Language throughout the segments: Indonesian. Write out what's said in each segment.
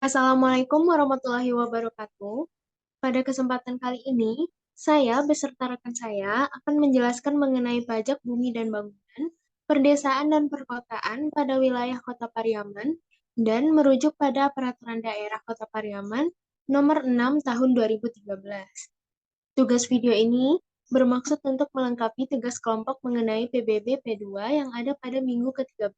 Assalamualaikum warahmatullahi wabarakatuh. Pada kesempatan kali ini, saya beserta rekan saya akan menjelaskan mengenai pajak bumi dan bangunan, perdesaan dan perkotaan pada wilayah Kota Pariaman, dan merujuk pada Peraturan Daerah Kota Pariaman Nomor 6 Tahun 2013. Tugas video ini bermaksud untuk melengkapi tugas kelompok mengenai PBB P2 yang ada pada minggu ke-13.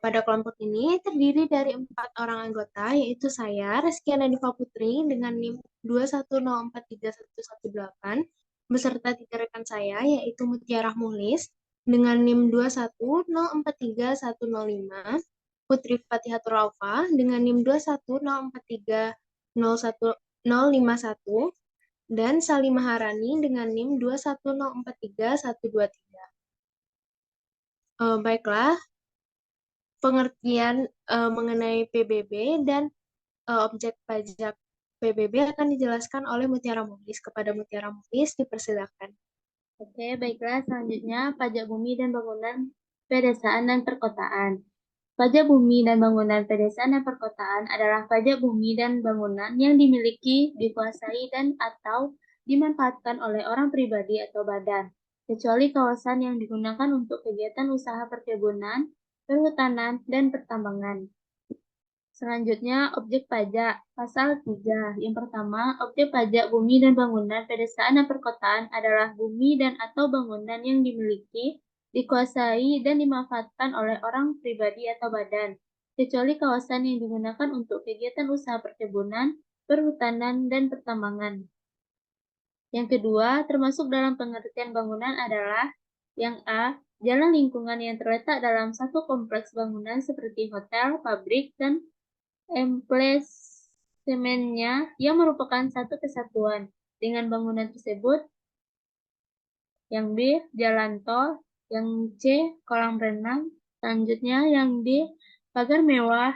Pada kelompok ini terdiri dari 4 orang anggota, yaitu saya, Reskiana Diva Putri, dengan NIM 210431118, beserta 3 rekan saya, yaitu Mutiara Muhlis, dengan NIM 210431105, Putri Fatihatur Aufa, dengan NIM 21043010151, dan Salimah Harani dengan NIM 210431123. Baiklah, pengertian mengenai PBB dan objek pajak PBB akan dijelaskan oleh Mutiara Muhlis. Kepada Mutiara Muhlis, dipersilakan. Oke, baiklah. Selanjutnya, pajak bumi dan bangunan pedesaan dan perkotaan. Pajak bumi dan bangunan pedesaan dan perkotaan adalah pajak bumi dan bangunan yang dimiliki, dikuasai, dan atau dimanfaatkan oleh orang pribadi atau badan, kecuali kawasan yang digunakan untuk kegiatan usaha perkebunan, perhutanan, dan pertambangan. Selanjutnya, objek pajak. Pasal 3. Yang pertama, objek pajak bumi dan bangunan pedesaan dan perkotaan adalah bumi dan atau bangunan yang dimiliki, dikuasai, dan dimanfaatkan oleh orang pribadi atau badan, kecuali kawasan yang digunakan untuk kegiatan usaha perkebunan, perhutanan, dan pertambangan. Yang kedua, termasuk dalam pengertian bangunan adalah yang A, jalan lingkungan yang terletak dalam satu kompleks bangunan seperti hotel, pabrik, dan emplasemennya yang merupakan satu kesatuan dengan bangunan tersebut. Yang B, jalan tol. Yang C, kolam renang. Selanjutnya yang D, pagar mewah.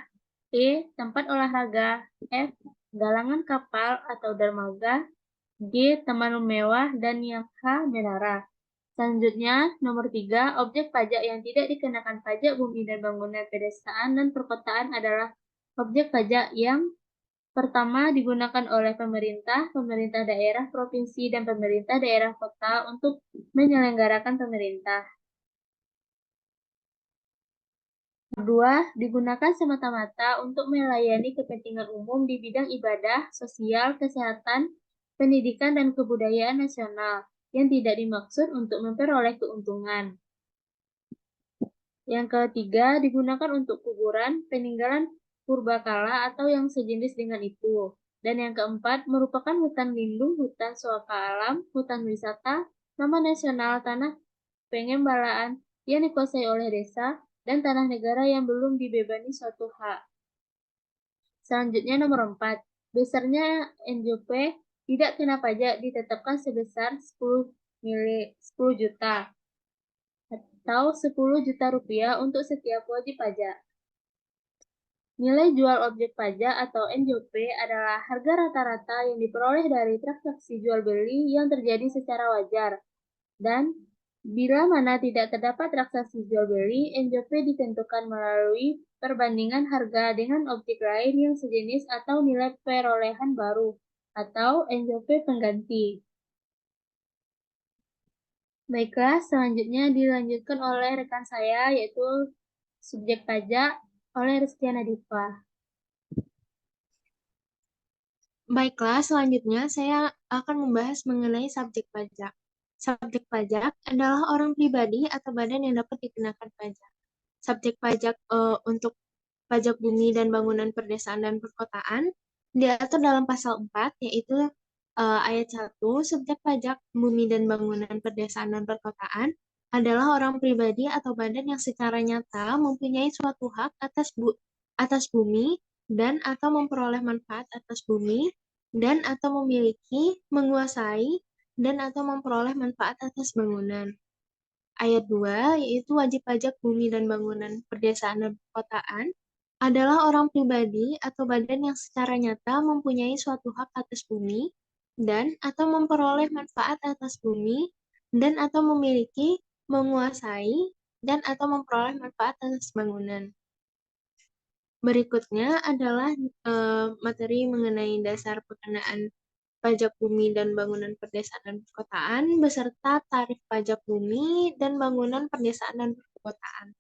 E, tempat olahraga. F, galangan kapal atau dermaga. G, taman mewah. Dan yang H, menara. Selanjutnya, nomor 3, objek pajak yang tidak dikenakan pajak bumi dan bangunan pedesaan dan perkotaan adalah objek pajak yang pertama digunakan oleh pemerintah, pemerintah daerah, provinsi, dan pemerintah daerah kota untuk menyelenggarakan pemerintah. Kedua, digunakan semata-mata untuk melayani kepentingan umum di bidang ibadah, sosial, kesehatan, pendidikan, dan kebudayaan nasional yang tidak dimaksud untuk memperoleh keuntungan. Yang ketiga, digunakan untuk kuburan, peninggalan purbakala atau yang sejenis dengan itu. Dan yang keempat, merupakan hutan lindung, hutan suaka alam, hutan wisata, taman nasional, tanah pengembalaan yang dikuasai oleh desa, dan tanah negara yang belum dibebani suatu hak. Selanjutnya nomor 4, besarnya NJP tidak kena pajak ditetapkan sebesar 10 juta atau 10 juta rupiah untuk setiap wajib pajak. Nilai jual objek pajak atau NJP adalah harga rata-rata yang diperoleh dari transaksi jual beli yang terjadi secara wajar. Dan bila mana tidak terdapat transaksi jual beli, NJP ditentukan melalui perbandingan harga dengan objek lain yang sejenis atau nilai perolehan baru atau NJP pengganti. Baiklah, selanjutnya dilanjutkan oleh rekan saya yaitu subjek pajak oleh Reskiana Diva. Baiklah, selanjutnya saya akan membahas mengenai subjek pajak. Subjek pajak adalah orang pribadi atau badan yang dapat dikenakan pajak. Subjek pajak untuk pajak bumi dan bangunan perdesaan dan perkotaan diatur dalam pasal 4, yaitu ayat 1, subjek pajak bumi dan bangunan perdesaan dan perkotaan adalah orang pribadi atau badan yang secara nyata mempunyai suatu hak atas bumi dan atau memperoleh manfaat atas bumi dan atau memiliki, menguasai, dan atau memperoleh manfaat atas bangunan. Ayat 2, yaitu wajib pajak bumi dan bangunan perdesaan dan perkotaan, adalah orang pribadi atau badan yang secara nyata mempunyai suatu hak atas bumi dan atau memperoleh manfaat atas bumi dan atau memiliki, menguasai, dan atau memperoleh manfaat atas bangunan. Berikutnya adalah materi mengenai dasar pengenaan pajak bumi dan bangunan perdesaan dan perkotaan beserta tarif pajak bumi dan bangunan perdesaan dan perkotaan.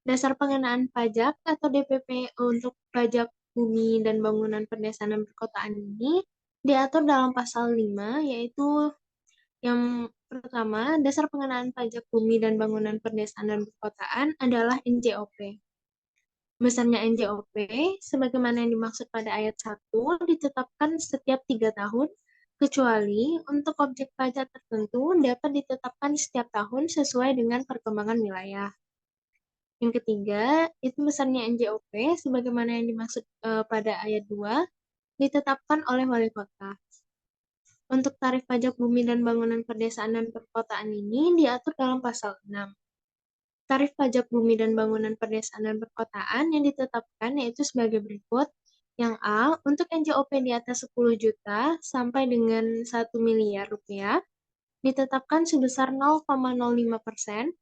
Dasar pengenaan pajak atau DPP untuk pajak bumi dan bangunan perdesaan dan perkotaan ini diatur dalam pasal 5, yaitu yang pertama, dasar pengenaan pajak bumi dan bangunan perdesaan dan perkotaan adalah NJOP. Besarnya NJOP, sebagaimana yang dimaksud pada ayat 1, ditetapkan setiap 3 tahun, kecuali untuk objek pajak tertentu dapat ditetapkan setiap tahun sesuai dengan perkembangan wilayah. Yang ketiga, itu besarnya NJOP, sebagaimana yang dimaksud pada ayat 2, ditetapkan oleh wali kota. Untuk tarif pajak bumi dan bangunan perdesaan dan perkotaan ini diatur dalam pasal 6. Tarif pajak bumi dan bangunan perdesaan dan perkotaan yang ditetapkan yaitu sebagai berikut. Yang A, untuk NJOP di atas 10 juta sampai dengan 1 miliar rupiah, ditetapkan sebesar 0,05%,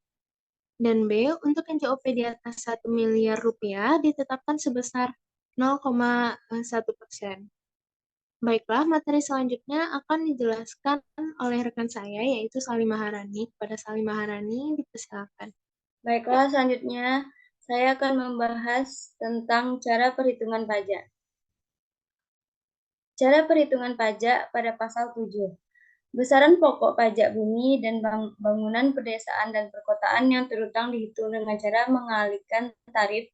dan B, untuk NJOP di atas 1 miliar rupiah, ditetapkan sebesar 0,1%. Baiklah, materi selanjutnya akan dijelaskan oleh rekan saya, yaitu Salim Maharani. Kepada Salim Maharani, dipersilakan. Baiklah, selanjutnya saya akan membahas tentang cara perhitungan pajak. Cara perhitungan pajak pada pasal 7. Besaran pokok pajak bumi dan bangunan pedesaan dan perkotaan yang terutang dihitung dengan cara mengalihkan tarif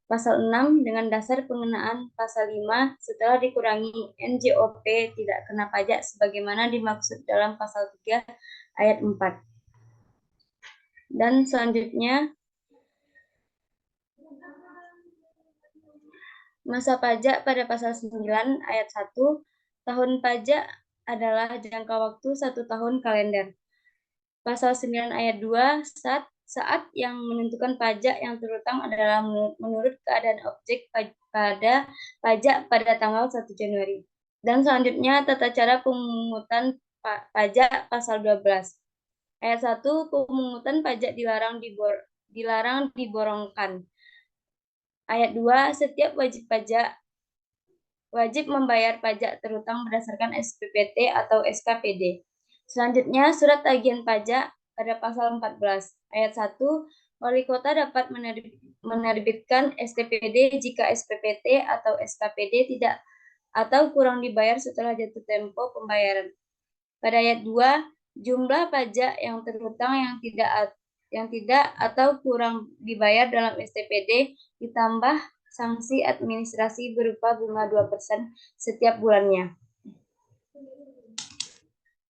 pasal 6 dengan dasar pengenaan pasal 5 setelah dikurangi NJOP tidak kena pajak sebagaimana dimaksud dalam pasal 3 ayat 4. Dan selanjutnya, masa pajak pada pasal 9 ayat 1, tahun pajak adalah jangka waktu 1 tahun kalender. Pasal 9 ayat 2, saat yang menentukan pajak yang terutang adalah menurut keadaan objek pada pajak pada tanggal 1 Januari. Dan selanjutnya tata cara pemungutan pajak pasal 12. Ayat 1, pemungutan pajak dilarang diborongkan. Ayat 2, setiap wajib pajak wajib membayar pajak terutang berdasarkan SPPT atau SKPD. Selanjutnya, surat tagihan pajak pada pasal 14. Ayat 1, wali kota dapat menerbitkan STPD jika SPPT atau SKPD tidak atau kurang dibayar setelah jatuh tempo pembayaran. Pada ayat 2, jumlah pajak yang terutang yang tidak atau kurang dibayar dalam STPD ditambah sanksi administrasi berupa bunga 2% setiap bulannya.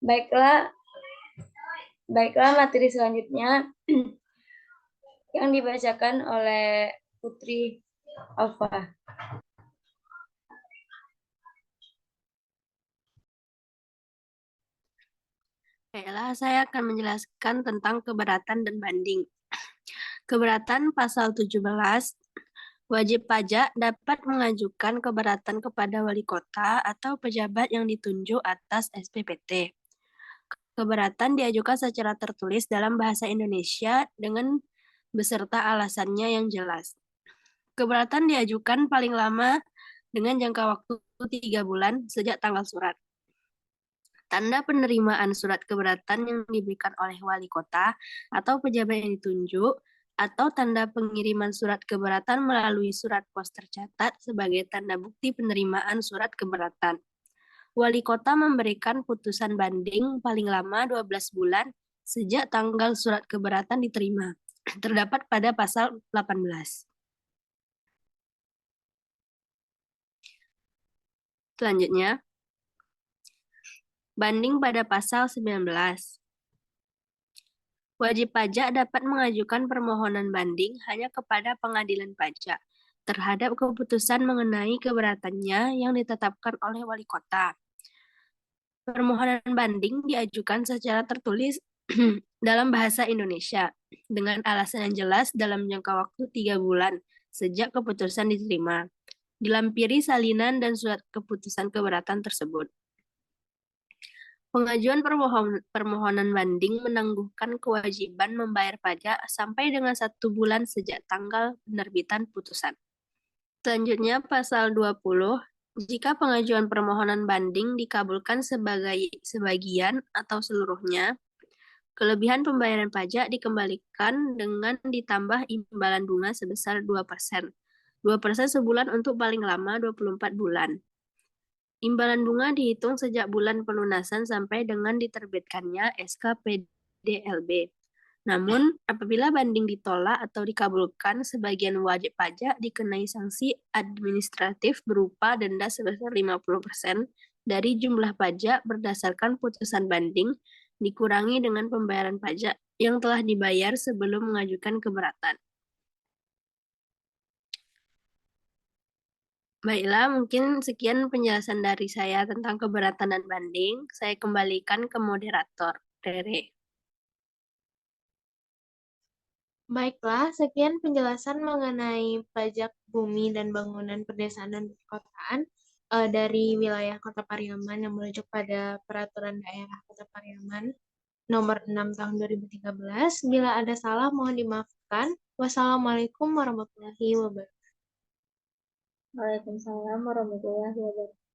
Baiklah materi selanjutnya yang dibacakan oleh Putri Alfa. Baiklah, saya akan menjelaskan tentang keberatan dan banding. Keberatan pasal 17, wajib pajak dapat mengajukan keberatan kepada wali kota atau pejabat yang ditunjuk atas SPPT. Keberatan diajukan secara tertulis dalam bahasa Indonesia dengan beserta alasannya yang jelas. Keberatan diajukan paling lama dengan jangka waktu 3 bulan sejak tanggal surat. Tanda penerimaan surat keberatan yang diberikan oleh wali kota atau pejabat yang ditunjuk, atau tanda pengiriman surat keberatan melalui surat pos tercatat sebagai tanda bukti penerimaan surat keberatan. Wali kota memberikan putusan banding paling lama 12 bulan sejak tanggal surat keberatan diterima. Terdapat pada pasal 18. Selanjutnya, banding pada pasal 19. Wajib pajak dapat mengajukan permohonan banding hanya kepada pengadilan pajak terhadap keputusan mengenai keberatannya yang ditetapkan oleh wali kota. Permohonan banding diajukan secara tertulis dalam bahasa Indonesia dengan alasan yang jelas dalam jangka waktu 3 bulan sejak keputusan diterima. Dilampiri salinan dan surat keputusan keberatan tersebut. Pengajuan permohonan banding menangguhkan kewajiban membayar pajak sampai dengan 1 bulan sejak tanggal penerbitan putusan. Selanjutnya, pasal 20, jika pengajuan permohonan banding dikabulkan sebagian atau seluruhnya, kelebihan pembayaran pajak dikembalikan dengan ditambah imbalan bunga sebesar 2%. 2% sebulan untuk paling lama 24 bulan. Imbalan bunga dihitung sejak bulan pelunasan sampai dengan diterbitkannya SK PDLB. Namun, apabila banding ditolak atau dikabulkan, sebagian wajib pajak dikenai sanksi administratif berupa denda sebesar 50% dari jumlah pajak berdasarkan putusan banding, dikurangi dengan pembayaran pajak yang telah dibayar sebelum mengajukan keberatan. Baiklah, mungkin sekian penjelasan dari saya tentang keberatan dan banding. Saya kembalikan ke moderator, Rere. Baiklah, sekian penjelasan mengenai pajak bumi dan bangunan pedesaan dan perkotaan dari wilayah Kota Pariaman yang merujuk pada Peraturan Daerah Kota Pariaman Nomor 6 Tahun 2013. Bila ada salah, mohon dimaafkan. Wassalamualaikum warahmatullahi wabarakatuh. Waalaikumsalam warahmatullahi wabarakatuh.